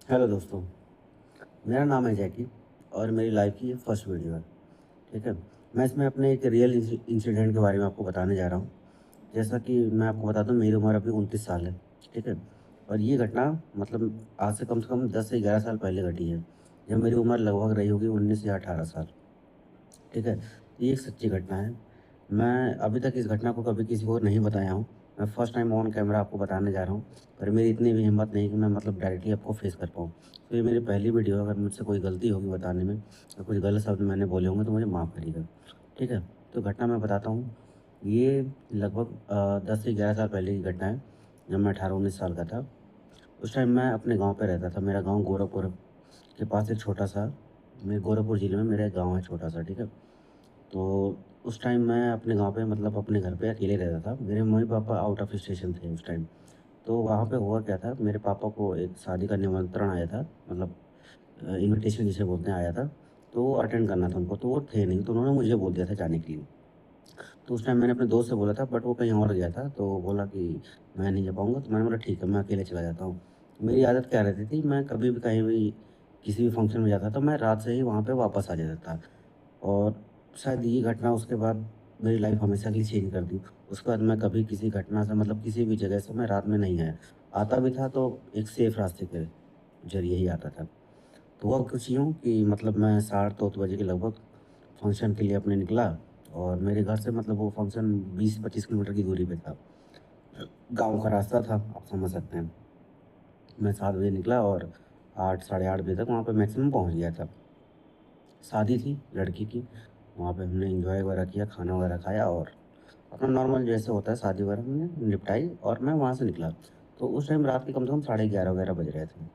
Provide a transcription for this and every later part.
Hello दोस्तों, मेरा नाम है जैकी और मेरी लाइफ की ये फर्स्ट वीडियो है। ठीक है। मैं इसमें अपने एक रियल इंसिडेंट के बारे में आपको बताने जा रहा हूँ। जैसा कि मैं आपको बता दूँ, मेरी उम्र अभी 29 साल है। ठीक है। और ये घटना मतलब आज से कम 10 से 11 साल पहले घटी है, जब मेरी उम्र लगभग रही होगी 19 या 18 साल। ठीक है। ये एक सच्ची घटना है। मैं अभी तक इस घटना को कभी किसी को नहीं बताया हूँ। मैं फर्स्ट टाइम ऑन कैमरा आपको बताने जा रहा हूँ, पर मेरी इतनी भी हिम्मत नहीं कि मैं मतलब डायरेक्टली आपको फेस कर पाऊँ। तो ये मेरी पहली वीडियो है, अगर मुझसे कोई गलती होगी बताने में या कुछ गलत शब्द मैंने बोले होंगे तो मुझे माफ़ करिएगा। ठीक है। तो घटना मैं बताता हूँ। ये लगभग 10 से 11 साल पहले की घटना है, जब मैं 18-19 साल का था। उस टाइम मैं अपने गाँव पे रहता था। मेरा गाँव गोरखपुर के पास एक छोटा-सा, मैं गोरखपुर ज़िले में मेरा एक गाँव है छोटा-सा। ठीक है। तो उस टाइम मैं अपने गाँव पे मतलब अपने घर पे अकेले रहता था। मेरे मम्मी-पापा आउट ऑफ स्टेशन थे उस टाइम। तो वहाँ पे हुआ क्या था, मेरे पापा को एक शादी का निमंत्रण आया था, मतलब इन्विटेशन जिसे बोलते हैं, आया था। तो वो अटेंड करना था उनको, तो वो थे नहीं, तो उन्होंने मुझे बोल दिया था जाने के लिए। तो उस टाइम मैंने अपने दोस्त से बोला था, बट वो कहीं और गया था, तो बोला कि मैं नहीं जा पाऊँगा। तो मैंने बोला ठीक है, मैं अकेले चला जाता हूँ। मेरी आदत क्या रहती थी, मैं कभी भी कहीं भी किसी भी फंक्शन में जाता था, मैं रात से ही वहाँ पे वापस आ जाता था। और शायद ये घटना उसके बाद मेरी लाइफ़ हमेशा के लिए चेंज कर दी। उसके बाद मैं कभी किसी घटना से मतलब किसी भी जगह से मैं रात में नहीं आया। आता भी था तो एक सेफ रास्ते के ज़रिए ही आता था। तो हुआ कुछ यूँ कि मतलब मैं 8:30 बजे के लगभग फंक्शन के लिए अपने निकला, और मेरे घर से मतलब वो फंक्शन 20-25 किलोमीटर की दूरी पे था। गाँव का रास्ता था, आप समझ सकते हैं। मैं 7 बजे निकला और 8 साढ़े 8 बजे तक वहाँ पे मैक्सिमम पहुँच गया था। शादी थी लड़की की, वहाँ पे हमने एन्जॉय वगैरह किया, खाना वगैरह खाया और अपना नॉर्मल जैसे होता है शादी वगैरह हमने निपटाई और मैं वहाँ से निकला। तो उस टाइम रात के कम से कम साढ़े 11 वगैरह बज रहे थे।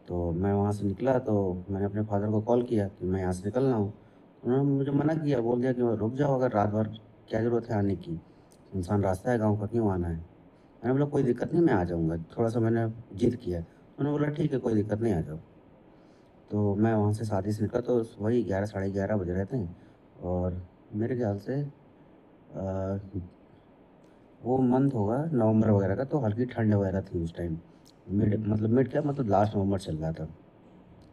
तो मैं वहाँ से निकला तो मैंने अपने फ़ादर को कॉल किया कि मैं यहाँ से निकल रहा हूँ। उन्होंने मुझे मना किया, बोल दिया कि रुक जाओ, अगर रात भर क्या ज़रूरत है आने की? सुनसान रास्ता है गाँव का, क्यों आना है? मैंने बोला कोई दिक्कत नहीं, मैं आ जाऊँगा। थोड़ा-सा मैंने ज़िद किया। उन्होंने बोला ठीक है, कोई दिक्कत नहीं, आ जाओ। तो मैं वहाँ से शादी से निकला तो वही 11 साढ़े 11 बज रहे थे, और मेरे ख़्याल से वो मंथ होगा नवंबर वगैरह का, तो हल्की ठंड वगैरह थी उस टाइम। मिड क्या मतलब लास्ट नवंबर चल रहा था।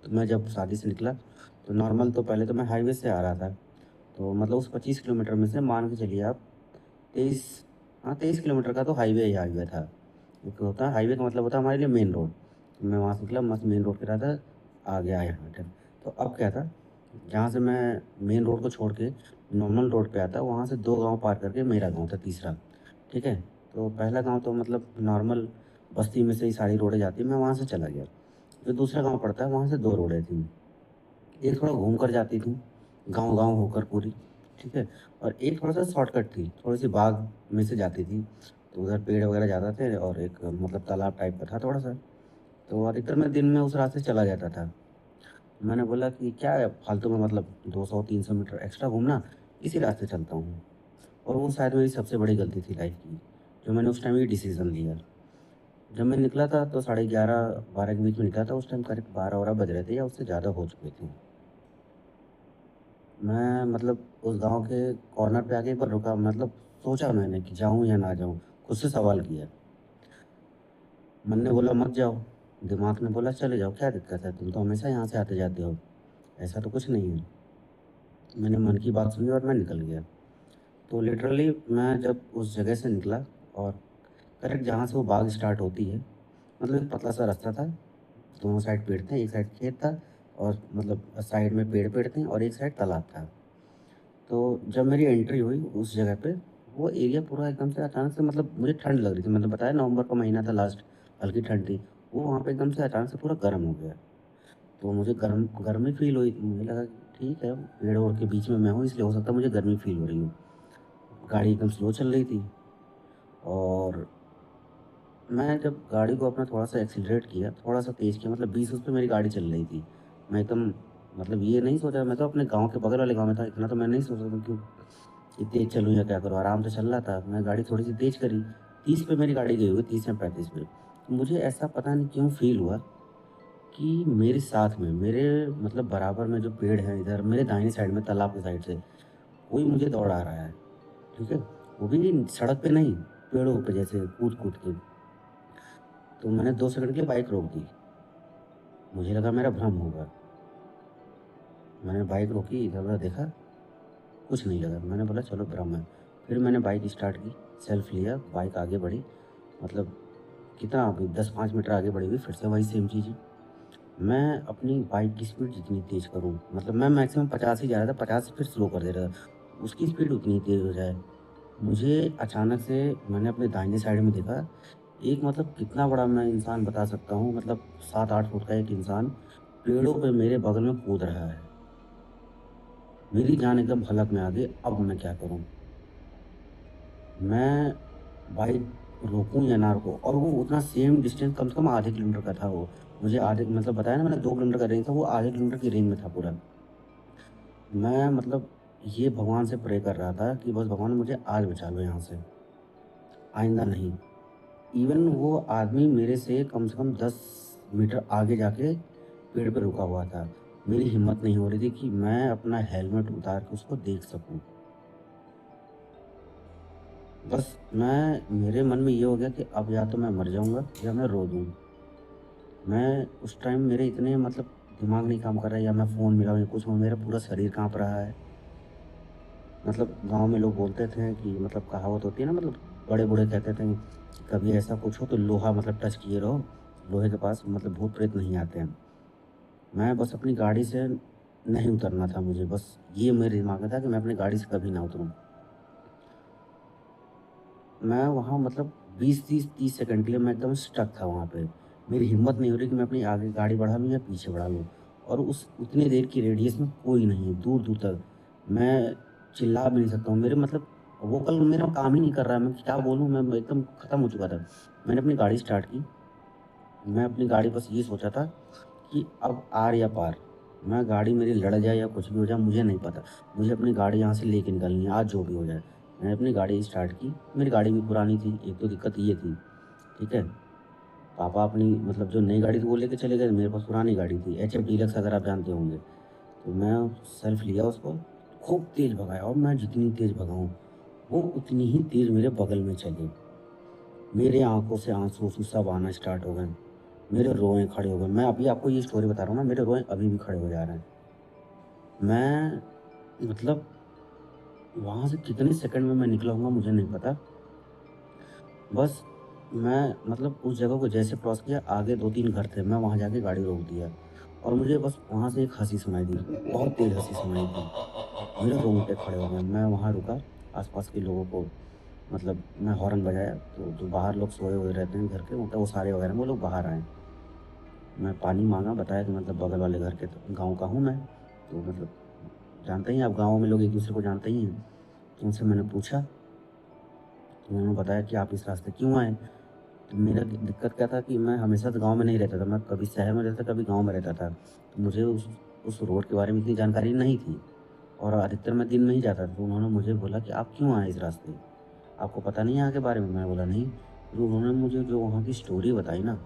तो मैं जब शादी से निकला, तो नॉर्मल तो पहले तो मैं हाईवे से आ रहा था। तो मतलब उस 25 किलोमीटर में से मान के चलिए आप 23, हाँ 23 किलोमीटर का तो हाईवे ही हाईवे था। एक होता है हाईवे का मतलब होता है हमारे लिए मेन रोड। तो मैं वहाँ से निकला, मस्त मेन रोड पे रहा था, आ गया यहाँ तक। तो अब क्या था, जहाँ से मैं मेन रोड को छोड़ के नॉर्मल रोड पे आता, वहाँ से 2 गाँव पार करके मेरा गाँव था तीसरा। ठीक है? तो पहला गाँव तो मतलब नॉर्मल बस्ती में से ही सारी रोडें जाती हैं, मैं वहाँ से चला गया। जो दूसरा गाँव पड़ता है, वहाँ से 2 रोडें थीं। एक थोड़ा घूम कर जाती थी, गाँव-गाँव होकर पूरी, ठीक है? और एक थोड़ा-सा शॉर्टकट थी, थोड़ी-सी बाग में से जाती थी, तो उधर पेड़ वगैरह ज़्यादा थे और एक मतलब तालाब टाइप का था थोड़ा-सा, तो अधिकतर मैं दिन में उस रास्ते से चला जाता था। मैंने बोला कि क्या है फालतू में मतलब 200-300 मीटर एक्स्ट्रा घूमना, इसी रास्ते चलता हूँ। और वो शायद मेरी सबसे बड़ी गलती थी लाइफ़ की, जो मैंने उस टाइम ये डिसीज़न लिया। जब मैं निकला था तो साढ़े 11-12 के बीच में निकला था, उस टाइम करीब 12-12 बज रहे थे या उससे ज़्यादा हो चुके थे। मैं मतलब उस गाँव के कॉर्नर पे आके एक बार रुका, मतलब सोचा मैंने कि जाऊँ या ना जाऊँ? खुद से सवाल किया। मन ने बोला मत जाओ, दिमाग ने बोला चले जाओ, क्या दिक्कत है? तुम तो हमेशा यहाँ से आते-जाते हो, ऐसा तो कुछ नहीं है। मैंने मन की बात सुनी और मैं निकल गया। तो लिटरली मैं जब उस जगह से निकला और करेक्ट जहाँ से वो बाग़ स्टार्ट होती है, मतलब एक पतला-सा रास्ता था, दोनों साइड पेड़ थे, एक साइड खेत था और मतलब साइड में पेड़-पेड़ थे और एक साइड तालाब था। तो जब मेरी एंट्री हुई उस जगह पे, वो एरिया पूरा एकदम से अचानक से मतलब मुझे ठंड लग रही थी। मैंने बताया नवंबर का महीना था लास्ट, हल्की ठंड थी। वो वहाँ पे एकदम से अचानक से पूरा गर्म हो गया। तो मुझे गर्मी फ़ील हुई। मुझे लगा कि ठीक है, पेड़-वेड़ के बीच में मैं हूँ इसलिए हो सकता है मुझे गर्मी फ़ील हो रही हो। गाड़ी एकदम स्लो चल रही थी और मैं जब गाड़ी को अपना थोड़ा-सा एक्सेलरेट किया, थोड़ा-सा तेज़ किया, मतलब 20-20 पे मेरी गाड़ी चल रही थी। मैं एकदम मतलब ये नहीं सोचा, मैं तो अपने गाँव के बगल वाले गाँव में था, इतना तो मैं नहीं सोचा था कि तेज़ चलूँ या क्या करूँ, आराम से चल रहा था। मैं गाड़ी थोड़ी-सी तेज़ करी, 30 पे मेरी गाड़ी गई होगी, 30 या 35 पे। तो मुझे ऐसा पता नहीं क्यों फ़ील हुआ कि मेरे साथ में, मेरे मतलब बराबर में जो पेड़ हैं इधर, मेरे दाहिनी साइड में तालाब की साइड से, कोई मुझे दौड़ा रहा है, ठीक है? वो भी सड़क पे नहीं, पेड़ों पे जैसे कूद-कूद के। तो मैंने 2 सेकंड के लिए बाइक रोक दी। मुझे लगा मेरा भ्रम होगा। मैंने बाइक रोकी, इधर-उधर देखा, कुछ नहीं लगा। मैंने बोला चलो भ्रम है। फिर मैंने बाइक स्टार्ट की, सेल्फ लिया, बाइक आगे बढ़ी। मतलब कितना अभी 10-5 मीटर आगे बढ़ी हुई, फिर से वही सेम चीज़। मैं अपनी बाइक की स्पीड जितनी तेज़ करूँ, मतलब मैं मैक्सिमम 50 ही जा रहा था, 50 से फिर स्लो कर दे रहा था। उसकी स्पीड उतनी तेज़ हो जाए। मुझे अचानक से मैंने अपने दाहिने साइड में देखा, एक मतलब कितना बड़ा मैं इंसान बता सकता हूँ, मतलब 7-8 फुट का एक इंसान पेड़ों पे मेरे बगल में कूद रहा है। मेरी जान एकदम हलक में आ गई, अब मैं क्या करूँ? मैं बाइक रोकूँ या ना रोकूँ? और वो उतना सेम डिस्टेंस कम से कम आधे किलोमीटर का था वो। मुझे आधे मतलब बताया ना मैंने 2 किलोमीटर का रेंज था, वो आधे किलोमीटर की रेंज में था पूरा। मैं मतलब ये भगवान से प्रे कर रहा था कि बस भगवान मुझे आज बचा लो यहाँ से, आइंदा नहीं। इवन वो आदमी मेरे से कम 10 मीटर आगे जाके पेड़ पे रुका हुआ था। मेरी हिम्मत नहीं हो रही थी कि मैं अपना हेलमेट उतार के उसको देख सकूँ। बस मेरे मन में ये हो गया कि अब या तो मैं मर जाऊँगा या मैं रो दूँ। मैं उस टाइम मेरे इतने मतलब दिमाग नहीं काम कर रहा है, या मैं फ़ोन मिलाऊँ या कुछ हो, मेरा पूरा शरीर काँप रहा है। मतलब गाँव में लोग बोलते थे कि मतलब कहावत होती है ना, मतलब बड़े-बूढ़े कहते थे कि कभी ऐसा कुछ हो तो लोहा मतलब टच किए रहो, लोहे के पास मतलब भूत-प्रेत नहीं आते हैं। मैं बस अपनी गाड़ी से नहीं उतरना था मुझे, बस ये मेरे दिमाग में था कि मैं अपनी गाड़ी से कभी ना उतरूँ। मैं वहाँ मतलब 20-30 सेकंड के लिए मैं एकदम स्टक था वहाँ पे। मेरी हिम्मत नहीं हो रही कि मैं अपनी आगे गाड़ी बढ़ा लूँ या पीछे बढ़ा लूँ, और उस उतनी देर की रेडियस में कोई नहीं है, दूर-दूर तक। मैं चिल्ला भी नहीं सकता हूँ। मेरे मतलब वोकल मेरा काम ही नहीं कर रहा है, मैं क्या बोलूँ, मैं एकदम खत्म हो चुका था। मैंने अपनी गाड़ी स्टार्ट की। मैं अपनी गाड़ी बस ये सोचा था कि अब आर या पार। मैं गाड़ी मेरी लड़ जाए या कुछ भी हो जाए मुझे नहीं पता। मुझे अपनी गाड़ी यहाँ से लेके निकलनी है, आज जो भी हो जाए। मैंने अपनी गाड़ी स्टार्ट की। मेरी गाड़ी भी पुरानी थी, एक तो दिक्कत ये थी, ठीक है? पापा अपनी मतलब जो नई गाड़ी थी वो लेके चले गए, मेरे पास पुरानी गाड़ी थी, एचएफ डीलक्स, अगर आप जानते होंगे। तो मैं सेल्फ लिया उसको, खूब तेज़ भगाया, और मैं जितनी तेज़ भगाऊँ, वो उतनी ही तेज़ मेरे बगल में चली। मेरे आँखों से आँसू-वाँसू सब आना स्टार्ट हो गए। मेरे रोएँ खड़े हो गए। मैं अभी आपको ये स्टोरी बता रहा हूँ ना, मेरे रोएँ अभी भी खड़े हो जा रहे हैं। मैं मतलब वहाँ से कितने सेकंड में मैं निकला होऊँगा मुझे नहीं पता। बस मैं मतलब उस जगह को जैसे क्रॉस किया, आगे 2-3 घर थे, मैं वहाँ जाके गाड़ी रोक दिया, और मुझे बस वहाँ से एक हँसी सुनाई दी, बहुत तेज़ हँसी सुनाई दी। मेरे रोंगटे खड़े हो गए। मैं वहाँ रुका, आस-पास के लोगों को मतलब मैं हॉर्न बजाया, तो जो बाहर लोग सोए हुए रहते हैं घर के, मतलब वो सारे वगैरह वो लोग बाहर आए। मैं पानी माँगा, बताया कि मतलब बगल वाले घर के, तो गाँव का हूँ मैं, तो मतलब जानते ही हैं आप, गाँव में लोग एक-दूसरे को जानते ही हैं। तो उनसे मैंने पूछा, तो उन्होंने बताया कि आप इस रास्ते क्यों आए? तो मेरा दिक्कत क्या था कि मैं हमेशा तो गाँव में नहीं रहता था, मैं कभी शहर में रहता था, कभी गाँव में रहता था। तो मुझे उस रोड के बारे में इतनी जानकारी नहीं थी, और अधिकतर मैं दिन में ही जाता था। तो उन्होंने मुझे बोला कि आप क्यों आए इस रास्ते? आपको पता नहीं है यहाँ के बारे में? मैंने बोला नहीं। फिर उन्होंने मुझे जो वहाँ की स्टोरी बताई ना,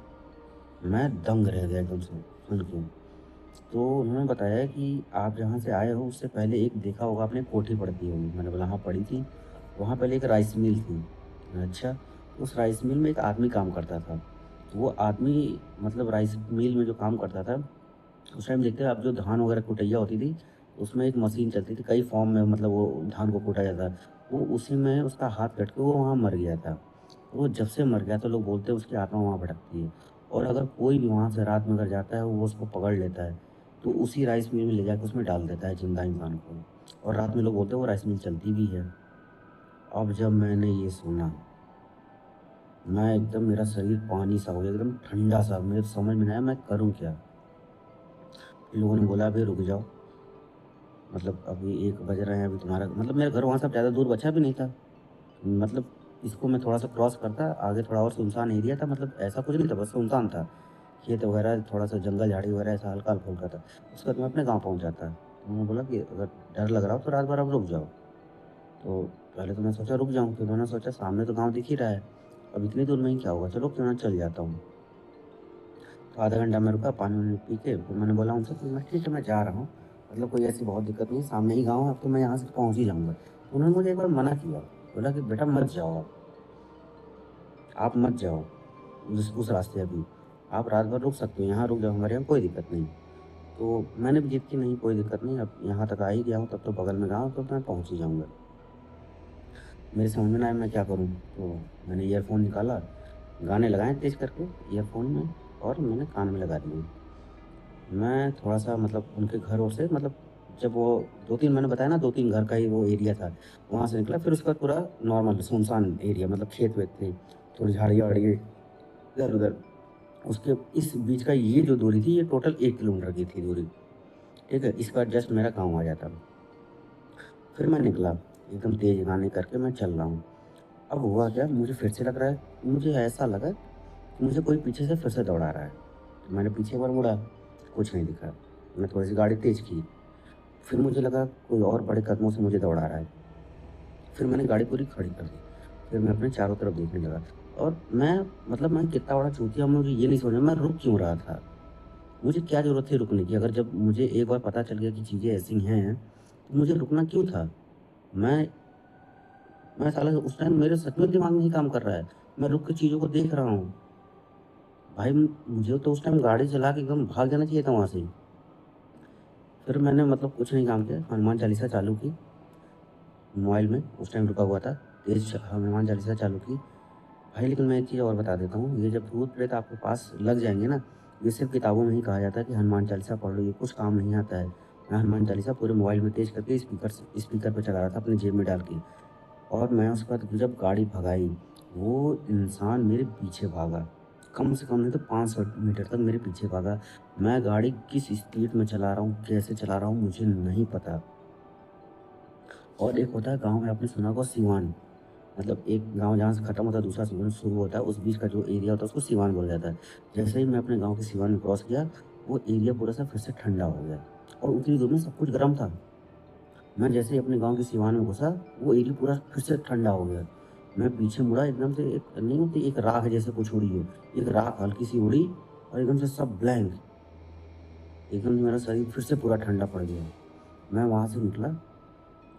मैं दंग रह गया एकदम से सुन के। तो उन्होंने बताया कि आप जहाँ से आए हो उससे पहले एक देखा होगा आपने, कोठी पड़ती होगी। मैंने बोला हाँ पड़ी थी। वहाँ पहले एक राइस मिल थी। अच्छा, उस राइस मिल में एक आदमी काम करता था। तो वो आदमी मतलब राइस मिल में जो काम करता था, उस टाइम देखते हैं आप, जो धान वगैरह कुटैया होती थी, उसमें एक मशीन चलती थी, कई फॉर्म में मतलब वो धान को कूटा जाता है। वो उसी में उसका हाथ कट के वो वहाँ मर गया था। तो वो जब से मर गया, तो लोग बोलते हैं उसकी आत्मा वहाँ भटकती है, और अगर कोई भी वहाँ से रात में अगर जाता है, वो उसको पकड़ लेता है, तो उसी राइस मिल में ले जाके उसमें डाल देता है जिंदा इंसान को, और रात में लोग बोलते हैं वो राइस मिल चलती भी है। अब जब मैंने ये सुना, मैं एकदम, मेरा शरीर पानी सा हो गया, एकदम ठंडा सा, मेरे समझ में नहीं आया मैं करूँ क्या? फिर लोगों ने बोला अभी रुक जाओ, मतलब अभी 1 बज रहे हैं, अभी तुम्हारा मतलब मेरा घर वहाँ से अब ज़्यादा दूर बचा भी नहीं था। मतलब इसको मैं थोड़ा-सा क्रॉस करता, आगे थोड़ा और सुनसान एरिया था, मतलब ऐसा कुछ नहीं था, बस सुनसान था। खेत वगैरह, थोड़ा-सा जंगल झाड़ी वगैरह ऐसा हल्का-फुल्का था। उसके बाद मैं अपने गाँव पहुँच जाता। तो उन्होंने बोला कि अगर डर लग रहा हो तो रात भर आप रुक जाओ। तो पहले तो मैं सोचा रुक जाऊँ, फिर मैंने सोचा सामने तो गाँव दिख ही रहा है, अब इतनी दूर में ही क्या होगा, चलो क्यों ना चल जाता हूँ। तो आधा घंटा मैं रुका, पानी-वानी पी के, फिर मैंने बोला उनसे कि मैं ठीक है, मैं जा रहा हूँ, मतलब कोई ऐसी बहुत दिक्कत नहीं है, सामने ही गाँव है, अब तो मैं यहाँ से पहुँच ही जाऊँगा। तो उन्होंने मुझे एक बार मना किया, बोला कि बेटा मत जाओ आप मत जाओ उस रास्ते अभी। आप रात भर रुक सकते हो, यहाँ रुक जाओ, हमारे यहाँ कोई दिक्कत नहीं। तो मैंने भी जिद की, नहीं कोई दिक्कत नहीं, अब यहाँ तक आ ही गया हूँ, तब तो बगल में गाँव, तो मैं पहुँच ही जाऊँगा। मेरे समझ में ना आया मैं क्या करूँ? तो मैंने ईयरफ़ोन निकाला, गाने लगाए तेज़ करके ईयरफ़ोन में और मैंने कान में लगा दिए। मैं थोड़ा-सा मतलब उनके घरों से मतलब जब वो 2-3 मैंने बताया ना 2-3 घर का ही वो एरिया था, वहाँ से निकला, फिर उसके बाद पूरा नॉर्मल सुनसान एरिया मतलब खेत-वेत थे, थोड़ी झाड़ियाँ-वाड़ियाँ इधर-उधर। उसके इस बीच का ये जो दूरी थी, ये टोटल 1 किलोमीटर की थी दूरी, ठीक है? इसके बाद जस्ट मेरा गाँव आ जाता। फिर मैं निकला, एकदम तेज़ गाने करके मैं चल रहा हूँ। अब हुआ क्या, मुझे फिर से लग रहा है, मुझे ऐसा लगा कि मुझे कोई पीछे से फिर से दौड़ा रहा है। तो मैंने पीछे एक बार मुड़ा, कुछ नहीं दिखा। मैं थोड़ी-सी गाड़ी तेज़ की, फिर मुझे लगा कोई और बड़े कदमों से मुझे दौड़ा रहा है। फिर मैंने गाड़ी पूरी खड़ी कर दी। फिर मैं अपने चारों तरफ देखने लगा और मैं कितना बड़ा चूतिया हूँ, मुझे ये नहीं समझ में मैं रुक क्यों रहा था? मुझे क्या ज़रूरत थी रुकने की? अगर जब मुझे एक बार पता चल गया कि चीज़ें ऐसी हैं, तो मुझे रुकना क्यों था? मैं मैं साला उस टाइम मेरे सच में दिमाग नहीं काम कर रहा है। मैं रुक के चीज़ों को देख रहा हूँ। भाई मुझे तो उस टाइम गाड़ी चला के एकदम भाग जाना चाहिए था वहाँ से। फिर मैंने मतलब कुछ नहीं काम किया, हनुमान चालीसा चालू की मोबाइल में, उस टाइम रुका हुआ था। तेज़ हनुमान चालीसा चालू की। भाई लेकिन मैं एक चीज़ और बता देता हूँ, ये जब भूत-प्रेत आपके पास लग जाएँगे ना, ये सिर्फ़ किताबों में ही कहा जाता है कि हनुमान चालीसा पढ़ लो, ये कुछ काम नहीं आता है। मैं हनुमान चालीसा पूरे मोबाइल में तेज़ करके स्पीकर पे चला रहा था अपनी जेब में डाल के और मैं उसके बाद जब गाड़ी भगाई, वो इंसान मेरे पीछे भागा। कम से कम नहीं तो 500 मीटर तक मेरे पीछे भागा। मैं गाड़ी किस स्पीड में चला रहा हूँ, कैसे चला रहा हूँ, मुझे नहीं पता। और एक होता है गाँव में आपने सुना होगा सिवान। मतलब एक गाँव जहाँ से खत्म होता है, दूसरा सिवान शुरू होता है, उस बीच का जो एरिया होता है उसको सिवान बोला जाता है। जैसे ही मैं अपने गाँव के सिवान में क्रॉस किया, वो एरिया पूरा सा फिर से ठंडा हो गया और उतनी देर में सब कुछ गर्म था। मैं जैसे ही अपने गाँव के सिवान में घुसा, वो एरिया पूरा फिर से ठंडा हो गया। मैं पीछे मुड़ा, एकदम से एक नहीं होती एक राख जैसे कुछ उड़ी हो, एक राख हल्की-सी उड़ी और एकदम से सब ब्लैंक, एकदम मेरा शरीर फिर से पूरा ठंडा पड़ गया। मैं वहाँ से निकला,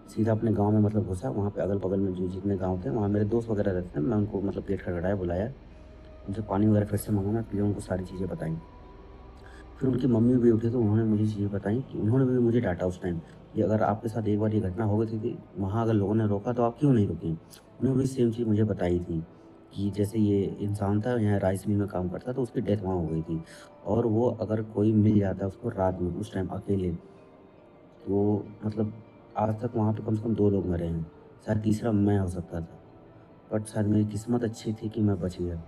सीधा अपने गाँव में मतलब घुसा, वहाँ पे अगल-बगल में जो जितने गाँव थे, वहाँ मेरे दोस्त वगैरह रहते थे, मैं उनको मतलब गेट खटखटाया, बुलाया। उनसे पानी वगैरह फिर से माँगा, मैं पिया, उनको सारी चीज़ें बताई। फिर उनकी मम्मी भी उठी तो उन्होंने मुझे चीज़ें बताई कि उन्होंने भी मुझे डाँटा उस टाइम कि अगर आपके साथ एक बार ये घटना हो गई थी कि वहाँ अगर लोगों ने रोका तो आप क्यों नहीं रुके? उन्होंने भी सेम चीज़ मुझे बताई थी कि जैसे ये इंसान था यहाँ राइस मिल में काम करता तो उसकी डेथ वहाँ हो गई थी और वो अगर कोई मिल जाता उसको रात में उस टाइम अकेले तो मतलब आज तक वहाँ पे कम से कम 2 लोग मरे हैं। शायद तीसरा मैं हो सकता था। बट शायद मेरी किस्मत अच्छी थी कि मैं बच गया।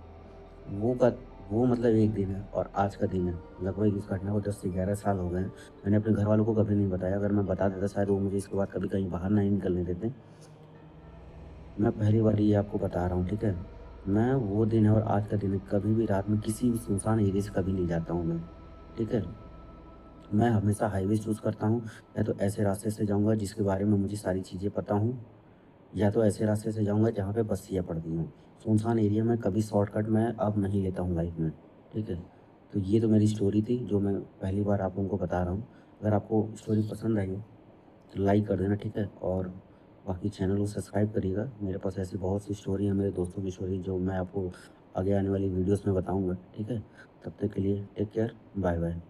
वो का वो मतलब एक दिन है और आज का दिन है। लगभग इस घटना को 10 से 11 साल हो गए हैं। मैंने अपने घरवालों को कभी नहीं बताया, अगर मैं बता देता शायद वो मुझे इसके बाद कभी कहीं बाहर नहीं निकलने देते। मैं पहली बार ये आपको बता रहा हूँ, ठीक है? मैं वो दिन है और आज का दिन है, कभी भी रात में किसी भी सुनसान एरिया से कभी नहीं जाता हूँ मैं, ठीक है? मैं हमेशा हाईवे चूज़ करता हूँ, या तो ऐसे रास्ते से जाऊँगा जिसके बारे में मुझे सारी चीज़ें पता हों, या तो ऐसे रास्ते से जाऊँगा जहाँ पे बस्तियाँ पड़ती हों। सुनसान एरिया में कभी शॉर्टकट मैं अब नहीं लेता हूँ लाइफ़ में, ठीक है? तो ये तो मेरी स्टोरी थी जो मैं पहली बार आप लोगों को बता रहा हूँ। अगर आपको स्टोरी पसंद आई हो तो लाइक कर देना, ठीक है? और बाकी चैनल को सब्सक्राइब करिएगा। मेरे पास ऐसी बहुत सी स्टोरी है, मेरे दोस्तों की स्टोरी जो मैं आपको आगे आने वाली वीडियोज़ में बताऊँगा, ठीक है? तब तक के लिए टेक केयर, बाय बाय।